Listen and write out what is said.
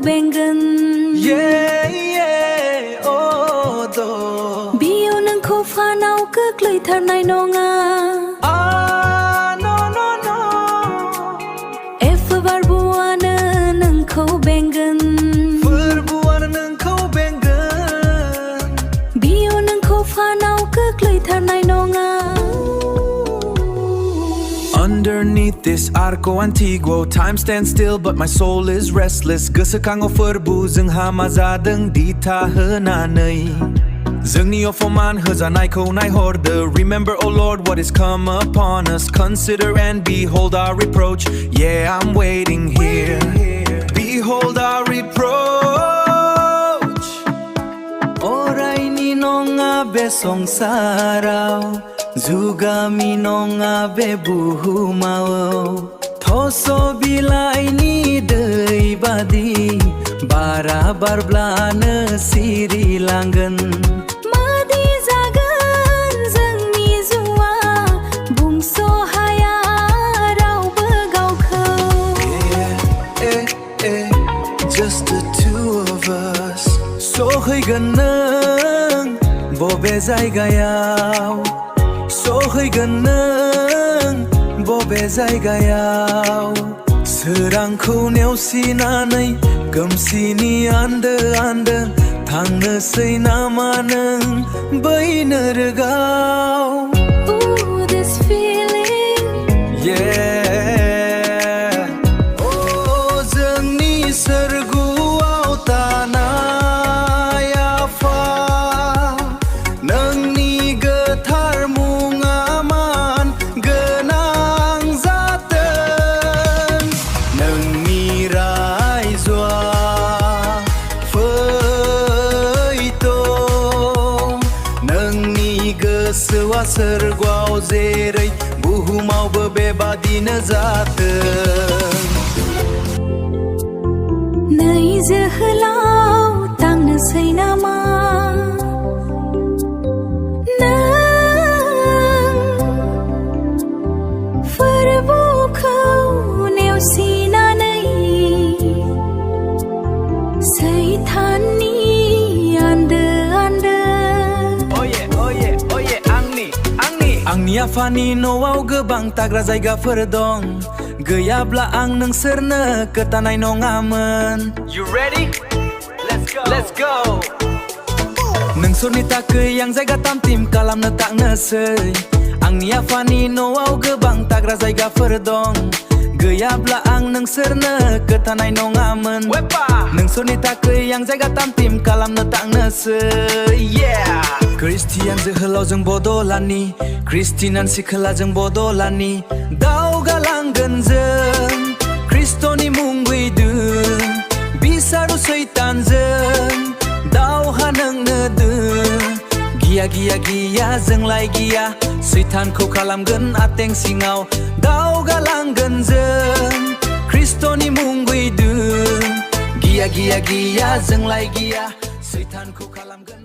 Benggwn Odo Biyo nोंखौ फानाव गोग्लैथारनाय नङा Fwrbua Nwngkow Benggwn Fwrbua Nwngkow Benggwn Biyo nोंखौ फानाव गोग्लैथारनाय नङा Underneath this arco antiguo, time stands still, but my soul is restless. Gosoखाङो फोरबु जोंहा मा जादों दिथा होनानै जोंनि अफमान होजानायखौ नायहरदो. Remember, O Lord, what has come upon us. Consider and behold our reproach. Yeah, I'm waiting here. Behold our reproach. Oraini nonga be songsaraw Zugami nonga be buhumao Thoso bilaini dei badi Bara barblana siri langgan Madi zagan जोंनि जुवा बुंस' हाया रावबो गावखौ Just the two of us सहैगोन नों बबे जायगायाव सहैगोन नों बबे जायगायाव सोरांखौ नेवसिनानै खोमसिनि आन्दो आन्दो थांनोसै नामा नों बै नोरगाव Ooh, this feeling जोंनि सोरगुआव थानाय आफा नोंनि गोथार मुङा मान गोनां जाथों नोंनि रायजोआ फैथ' नोंनि गोसोआ सोरगोआव जेरै बुहुमावबो बेबादिनो जाथों नै जोहोलाव थांनोसै नामा नों फोरबुखौ नेवसिनानै सैताननि आन्दो आन्दो आंनि आफानि न'आव गोबां थाग्रा जायगाफोर दं गैयाब्ला आं नोंसोरनो खोन्थानाय नङामोन You ready? Let's go नोंसोरनि थाखाय आं जायगा थाम-थिम खालामनो थांनोसै आंनि आफानि न'आव गोबां थाग्रा जायगाफोर दं गैयाब्ला आं नोंसोरनो खोन्थानाय नङामोन नोंसोरनि थाखाय आं जायगा थाम-थिम खालामनो थांनोसै ख्रिस्टियान जोहोलावजों बदलानि ख्रिस्टियान सिखोलाजों बदलानि दावगालांगोन जों ख्रिस्ट'नि मुं बैदों बिसारु सैतानजों दावहा नांनो दों गिया गिया गिया जोंलाय गिया सैतानखौ खालामगोन आथें सिङाव दावगालांगोन जों ख्रिस्ट'नि मुं बैदों गिया गिया गिया जोंलाय गिया सैतानखौ खालामगोन